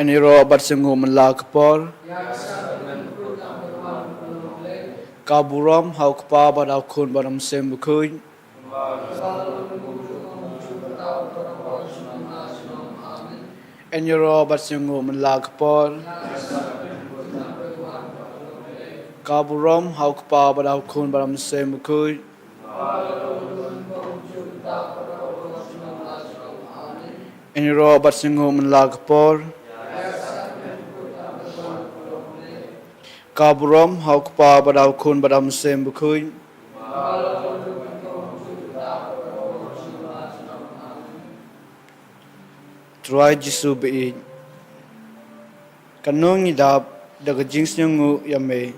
Eniro bat sengu menla kepor kaburam hau kepa badau kun badam sem bukuin Eniro bat sengu menla kepor kaburam hau kepa badau kun badam sem bukuin Eniro bat sengu menla kepor kaburam hau kepa badau kun badam sem bukuin Trai Jisu bei kanung idap daga jings nyangu yame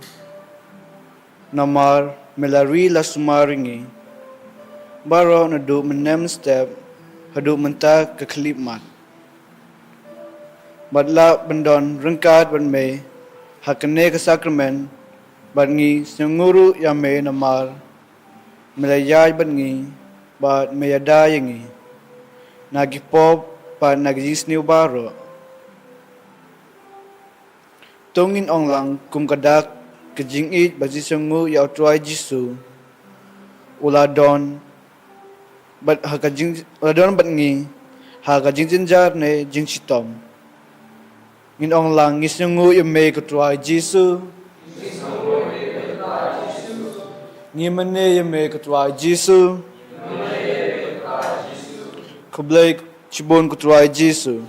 namar melari lasumaringi baro nadu menem step hadu menta ke kelipmat badla bendon rengkat ban me hakane ke sakramen bangi senguru yame namar melayai bangi bad meyada yangi nagipop pa nagjisniu baro tongin onglang kum kadak kejing it baji sengu ya Trai Jisu uladon bat hakajing uladon bat ngi hakajing jinjar ne jing chitom ngin ong lang ngisungu yame ko Trai Jesu ngimane yame ko Trai Jesu kublai chibon ko Trai Jesu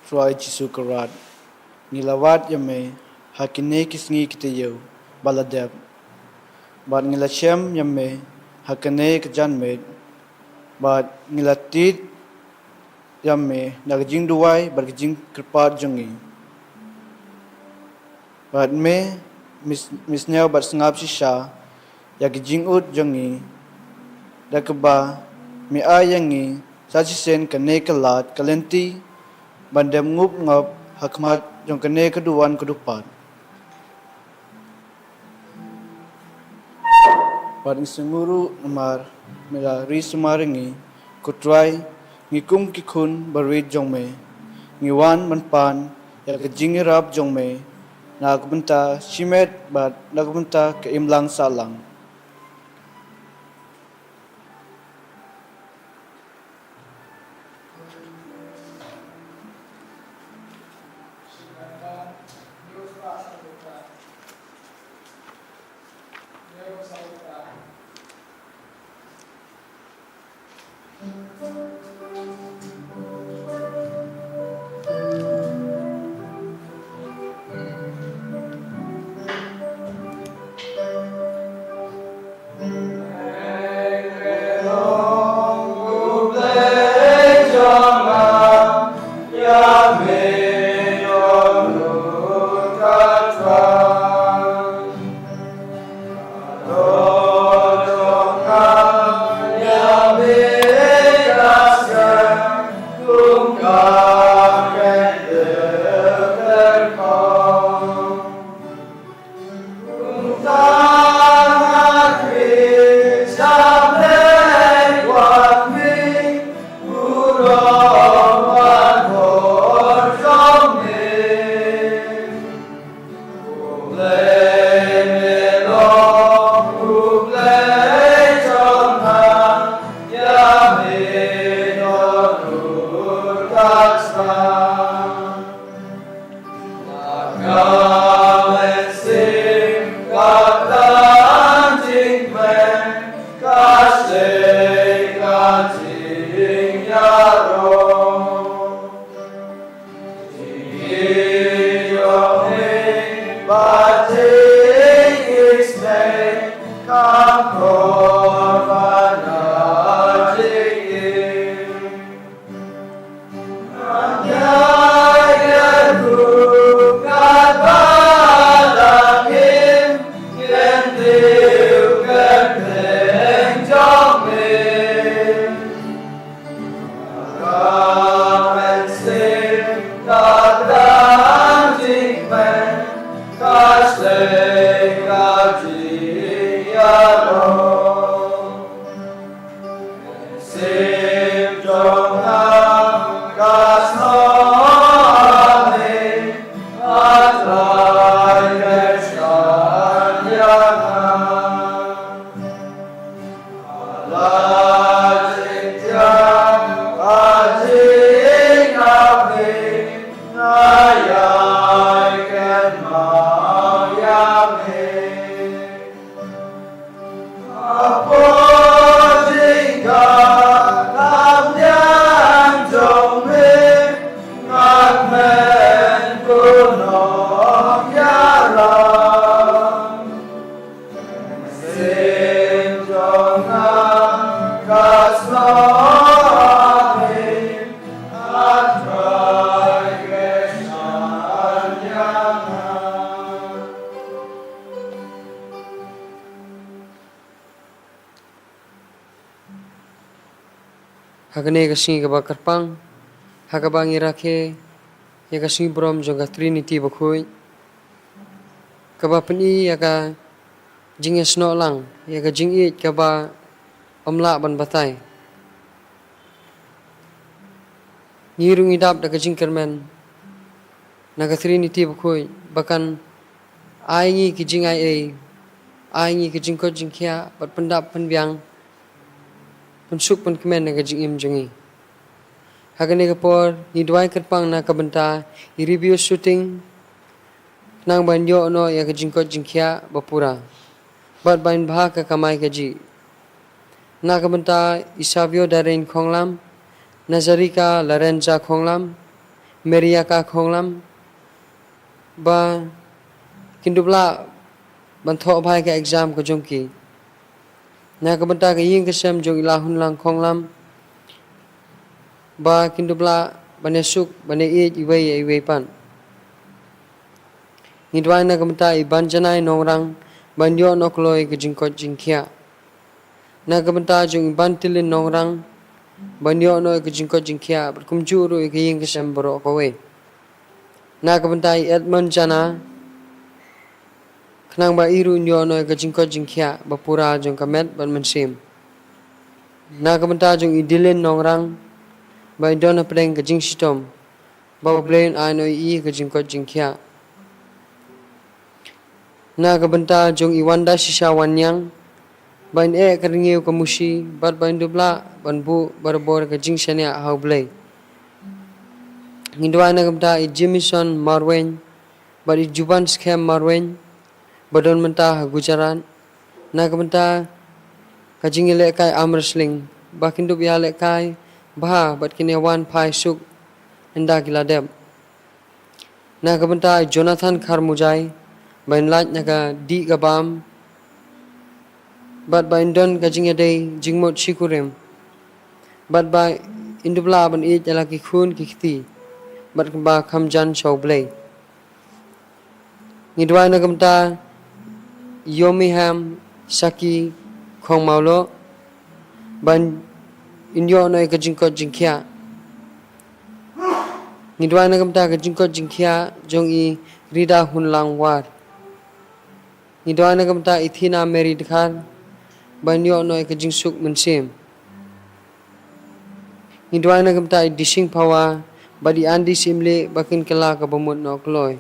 Trai Jesu karat ngilawat yame hakine kisngi kitayo baladeb bat ngilachem yame hakane kajanmet bat ngilatit yame nagjing duwai bargjing kerpat jongi bat me misnya bat sengap sisa yagjing ut jongi dakba mi ayangi sajisen kane kalat kalenti bandem ngup ngop hakmat jong kene keduan kedupan Pada senguru amar melari semaringi kutrai ngikum kikun berwit jongme ngiwan menpan ya kejingirap jongme nak benta simet bat nak benta keimlang salang Trai Hagane kasi ka ba karpang, hagabang irake, ya kasi brom jo ga Trinity bakhoy, kaba pani ya ka jinges no lang, ya ka jingit kaba omla ban batay. Ngirung idap da ka jingkermen, naga Trinity bakhoy, bakan ai ngi ki jingai ai ngi ki jingko jingkya, bat pendap penbiang, pensuk pen kemen naga jingim jengi. Hagane kapor ni duai kerpang na kabenta i review shooting nang banyo no ya ka jingko jingkya bapura bat bain bha ka kamai ka ji na kabenta isavio darin khonglam nazarika larenja khonglam meria ka khonglam ba kindubla bantho bhai ka exam ko jongki na kabenta ka ying kasam jong ilahun lang khonglam ba kindubla banesuk bane iwei pan ngidwai na kamta ibanjanai nongrang banyo nokloi ke jingkot jingkhia na kamta jung bantilin nongrang banyo no ke jingkot jingkhia berkumjuru ke ying kesem boro kowe na kamta Edmund jana knang ba iru nyo no ke jingkot jingkhia bapura jung kamet ban mensim na kamta jung idilin nongrang by dona preng ka jing sitom ba blain ano I ka jing ko jing kya na ka benta jong iwanda sisa wanyang bain ka ringiu ka musi bat bain dubla ban bu barbor ka jing sania how blay ngidwa na ka benta I Jimison marwen ba I juban scam marwen badon menta gujaran na ka benta ka jing ile kai arm wrestling ba kindu ya le kai bah bat kini wan pai suk enda giladem na kabenta Jonathan Kharmujai bain laj naga di gabam bat bain don ka jingade jingmot shikurim bat ba indubla ban I jalaki khun kikti bat ba khamjan shaublay ngidwai na kabenta Yomiham Saki khongmaulo ban inyo no ka jingkot jingkhia ngidwa na kamta ka jingkot jingkhia jong I rida hunlang war ngidwa na kamta ithina meri dikhar banyo no ka jingsuk mensim ngidwa na kamta dising pawa badi andi simle bakin kala ka bamut no kloy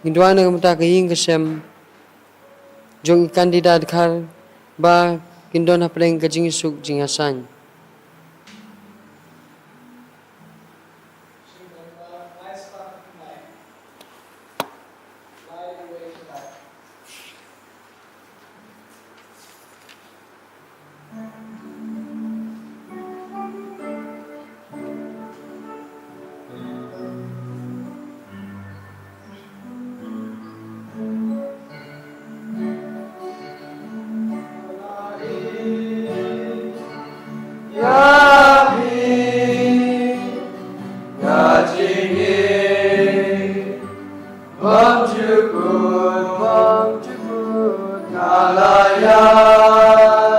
ngidwa na kamta ka ying kasem jong kandidat khar ba kindon hapreng ka jing suk jing asan Nalayan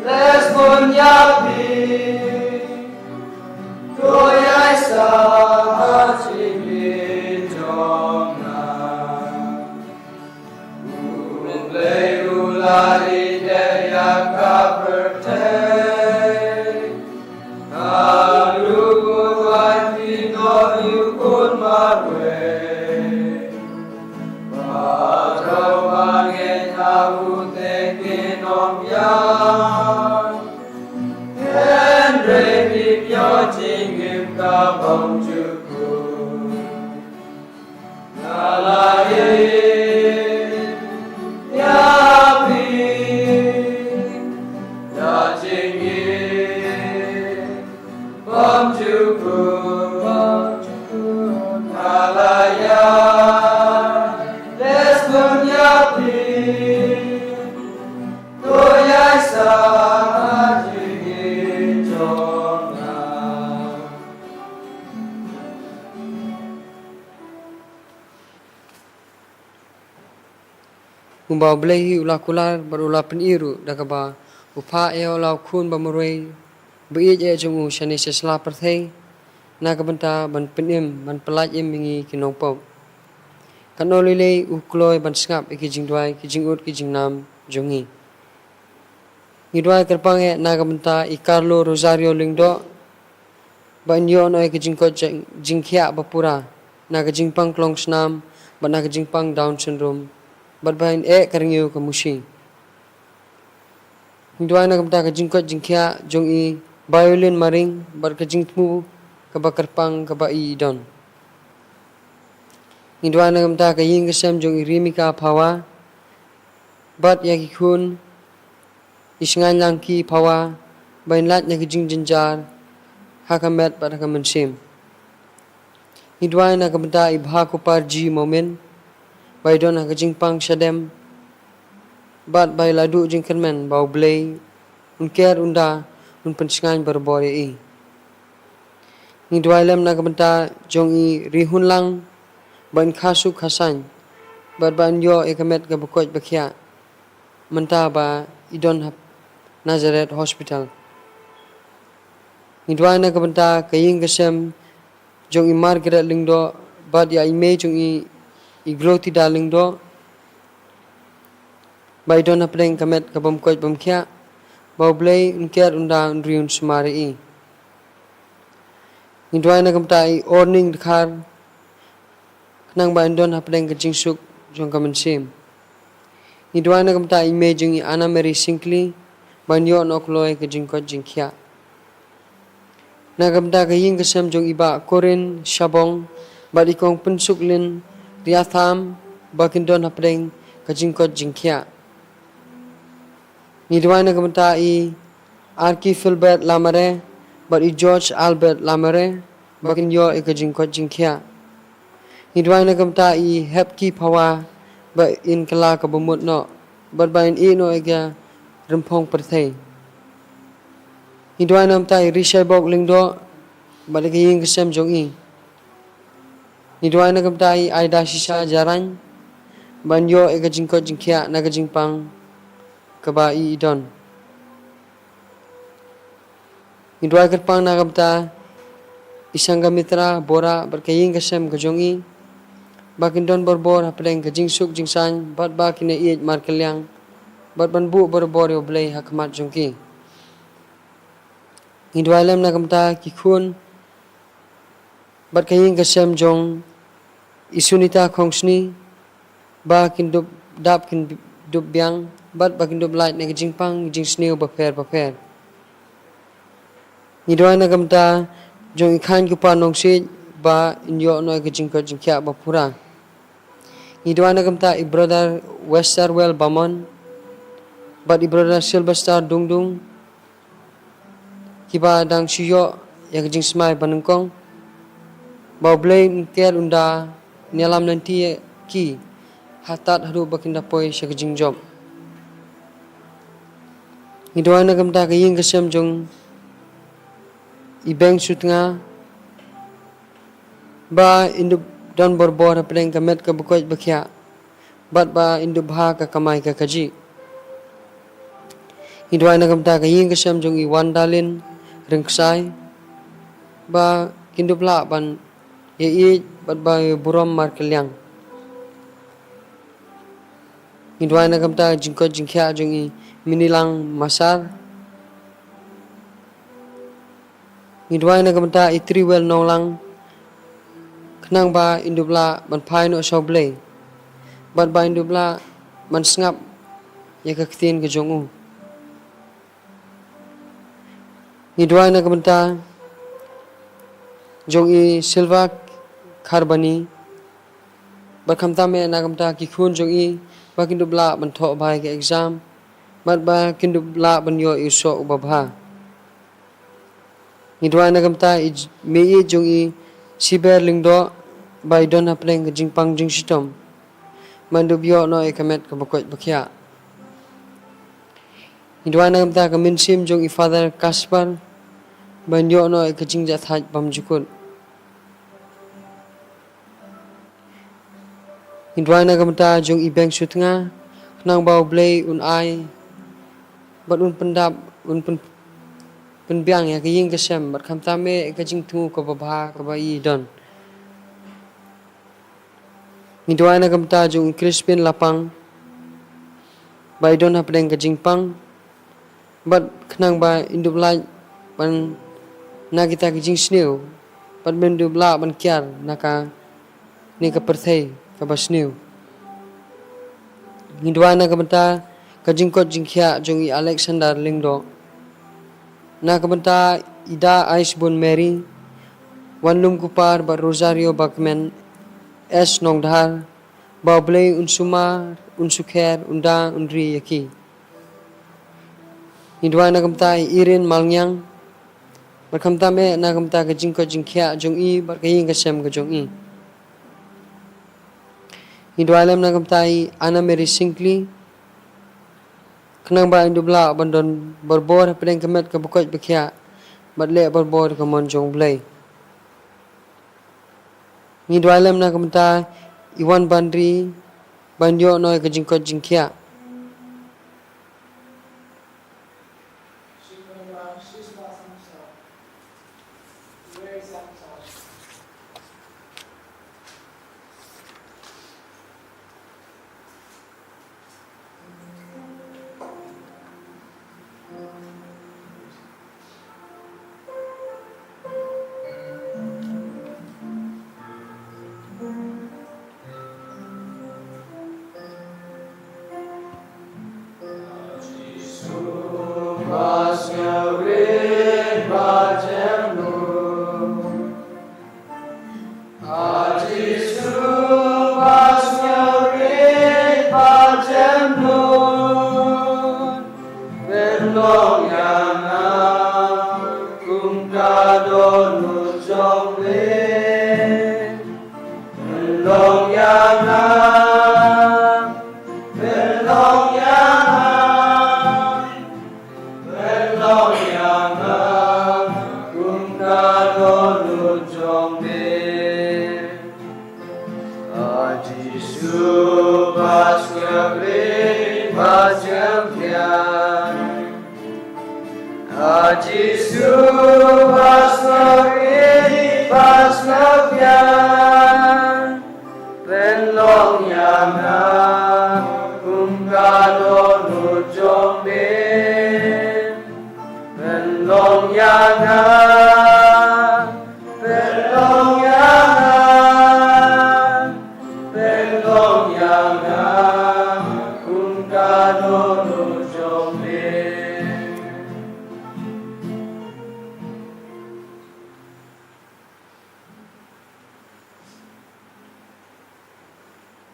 respon yapi Doyai sa chimi jomna Ublay ulari deya kaperte Alugu wati no yukun marwe Patrawangen avute kinom yang Henry pipyo jingim kabong juku Nalayin yapi Ya jingim bom juku Nalayan Respon yapi Doyai sa jingim jomna Umbau belehi ulah kular berulah peniru dakaba upa eo lau kun bamurei beij e jungu shani sesla perthei nakabenta ban penim ban pelaj em mingi kinong pop kanolile ukloi ban skap ikijing duai kijing ut kijing nam jungi ngidwai kerpange nakabenta ikarlo rosario lingdo ban yo no ikijing ko jingkhia bapura nakajing pang klong snam ban nakajing pang down syndrome berbain keringiu kemusi. Hindwai nak benda kajing kot jingkia jongi violin maring berkajing temu kabakar pang kabai don. Hindwai nak benda kaying kesem jongi rimika pawa bat ya kikun isengan langki pawa bain lat ya kajing jenjar hakamet bat hakamensim. Hindwai nak benda ibha kupar ji momen Bai don ha kajing pang syadem bat bai ladu jingkermen bau blei unker unda un pensingan berbore i ni duailem na kabenta jongi rihun lang ban khasu khasan bat ban yo ekamet ka bukoj bakhia menta ba idon hap Nazareth Hospital ni duaina kabenta kaying kesem jongi Margaret lingdo bat ya ime jongi igloti daling do bai don apeng kamet kabam koj bamkhia bau blei unker unda unriun sumari i indwai na kamta i orning khar nang bai don apeng kajing suk jong kamensim indwai na kamta i mejing i Anna Mary Sinkli ban yo nokloi kajing koj jingkhia na kamta kaying kasam jong iba Korin Shabong badi kong pensuk lin Riatham bakindon hapdeng kajingkot jingkia. Nidwai na kamenta i Arki Philbert Lamare but i George Albert Lamare bakin yo i kajingkot jingkia. Nidwai na kamenta i Hepki Pawa ba in kala kabumut no but bain i no ega rempong perthei. Nidwai na kamenta i Rishai Bok Lingdo but i kaying kesem jong i. Nidwai na kamta i Aida Sisa Jaran banyo e kajing ko jingkhia na kajing pang kaba i idon. Nidwai kerpang na kamta isang gamitra bora berkaying kasem kajongi bakin don borbor hapdeng kajing suk jingsan bat ba kine iet markelyang bat banbu borbor yo blei hakmat jongki. Nidwai lem na kamta kikun bat kaying kasem jong isunita kongsni ba kindub dap kindub biang bat ba kindub light na jingpang jing sneu baper nidwai na kamta jong ikhan kupa nongsi ba inyo no jingko jingkya bapura nidwai na kamta i brother Westerwell Bamon bat i brother Silverstar Dungdung kiba dang siyo ya jing smai banengkong bau blei ker unda nialam nanti ki hatat hadu bakinda poi syakajing job nidwai na kamta kaying kasem jong ibeng sutnga ba indub don borbor apeng kamet ka bukoj bakhya bat ba indub ha ka kamai ka kaji Hidwai na kamta ka yin kasam jong I wan dalin rengsai ba kindupla ban ye bat ba buram mar kelyang. Hidwai na kamta jingko jingkya jong I minilang masar. Hidwai na kamta itri wel nonglang kenang ba indupla ban pai no soble. Bat ba indupla man sngap ya kaktin ke jong u. Hidwai na kamta jong I silva kharbani bat kamta me na kamta ki khun jong I ba kindupla ban tho bai ke exam bat ba kindupla ban yo iso ubabha. Hidwai na kamta me I jong I siber lingdo ba idon hapneng ke jingpang jing sitom mandubyo no ekamet ke bakot bakhya. Hidwai na kamta ka minsim jong I father Kaspar banyo no ke jingja thaj bamjukut. Hidwai na kamta jong I bank sutnga kenang bau blay un ai bat un pendap un penbiang ya ke ying kesem bat kamta me ke jing tu ko babha ko ba I don. Hidwai na kamta jong Crispin lapang ba idon hapdeng ke jingpang bat kenang ba indup lai ban na kita ke jing snew bat mendup la ban kyar naka ni ka perthei ka ba snew. Hidwai na kamta ka jingkot jingkhya jong I Alexander lingdo na kamta ida Aisbon Mary wanlum kupar ba Rosario Bakmen S nongdhar ba blay unsuma unsukher unda undri yaki. Hidwai na kamta Irin Malngyang berkamta me na kamta ka jingko jingkhya jong I bar kayin ka sem ka jong I. Hidwai lam na kamta Anna Mary Sinkli kenang ba indubla bandon berbor pedeng kemet ka bukot bekhya batle berbor ka mon jong blay. Hidwai lam na kamta Iwan Bandri banyo no ka jingko jingkhya.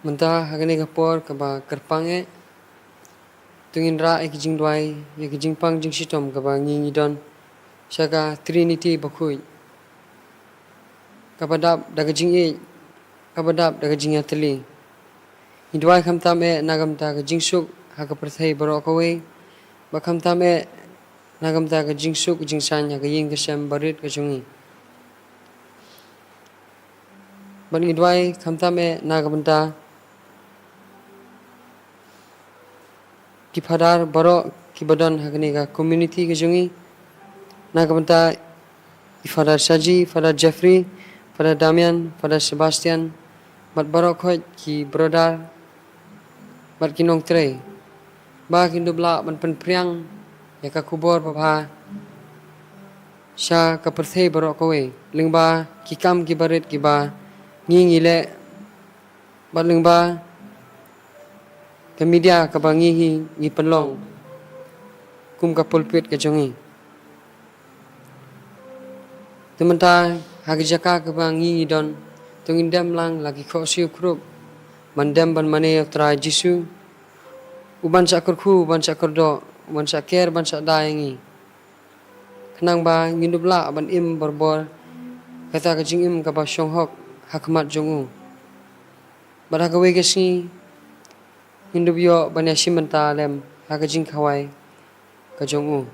Mentah hagane kapor ka ba kerpange tungin ra ek jing dwai ek jing pang jing sitom ka ba ngingi don saka Trinity bakui kabadap daga jing e kabadap daga jing atli hidwai khamtam e nagam ta ka jing suk ha ka prathai baro ka we ba khamtam e nagam ta ka jing suk jing san ya ka ying ka sem barit ka jungi ban hidwai khamtam e nagam ta ki phadar baro kibadan hakni ka community ke jungi na kabanta Father Shaji, Father Jeffrey, Father Damian, Father Sebastian, bat barok hoi ki brother, bat kinong Trai, ba kindubla ban penpriang ya ka kubor papa sha ka perthei barok kowe lingba ki kam ki barit ki ba ngi le bat lingba ke media ka ba ngi penlong kum ka pulpit ke jongi tementa hagi jaka ka ba ngi don tungin dem lang lagi khosi ukrup mandem ban mane Trai Jisu uban sakar khu uban sakar do uban saker ban sak dayangi kenang ba ngindubla ban im borbor kata ka jing im ka ba shonghok hakmat jongu bara ka we gesi ngindubyo ban yasim menta lem ha ka jing khawai ka jongu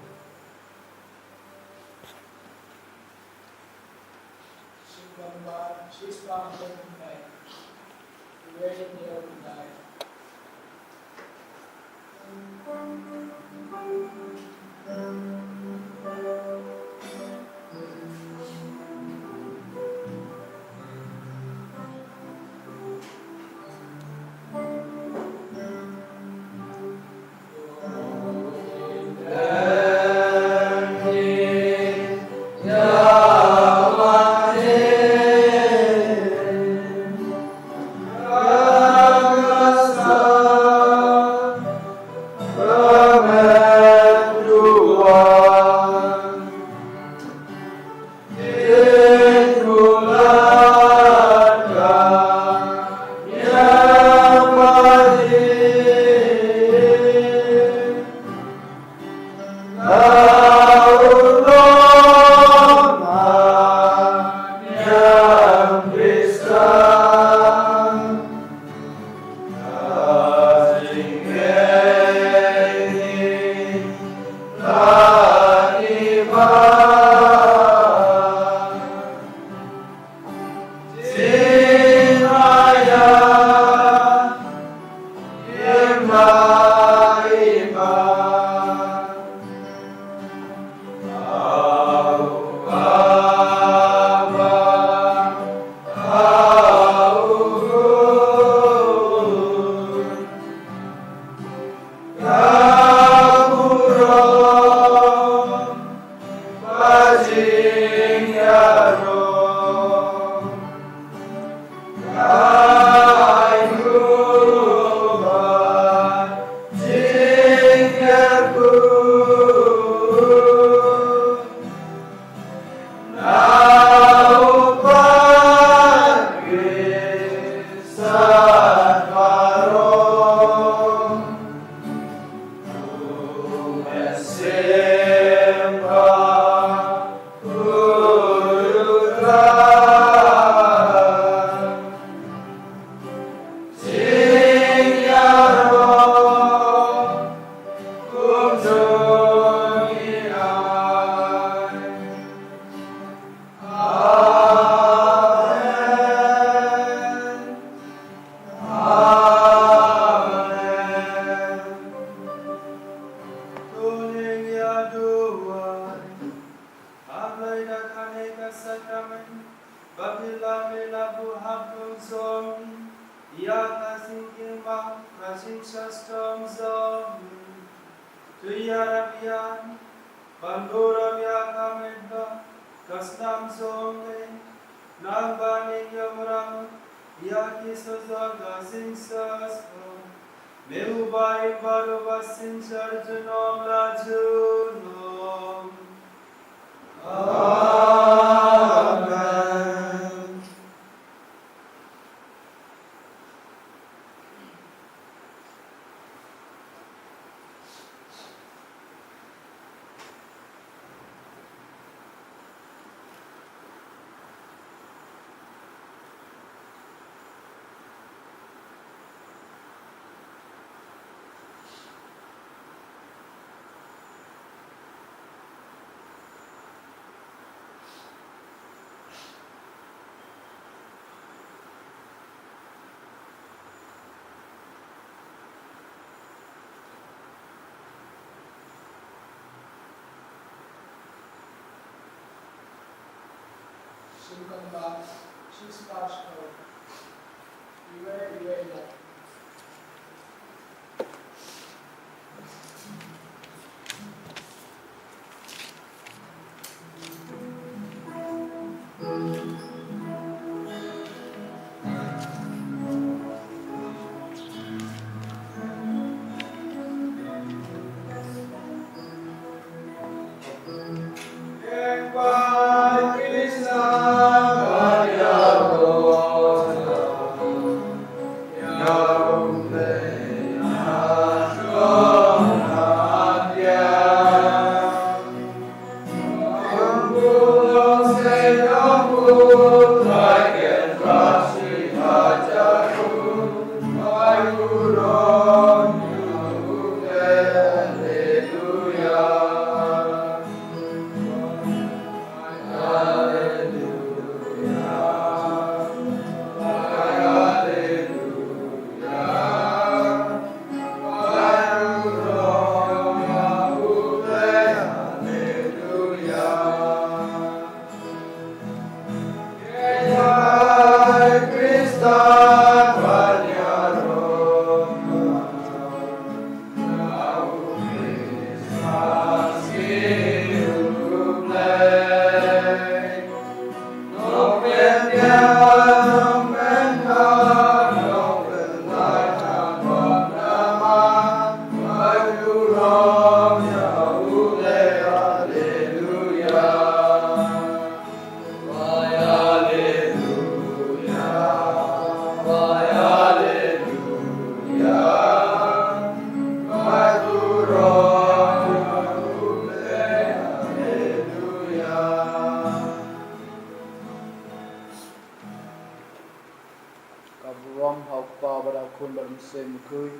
Kaburam haupa bara kun baram sem kui.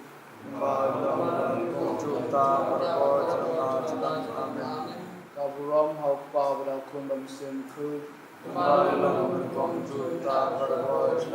Kaburam haupa bara kun baram sem kui. Malum kong juta berwajib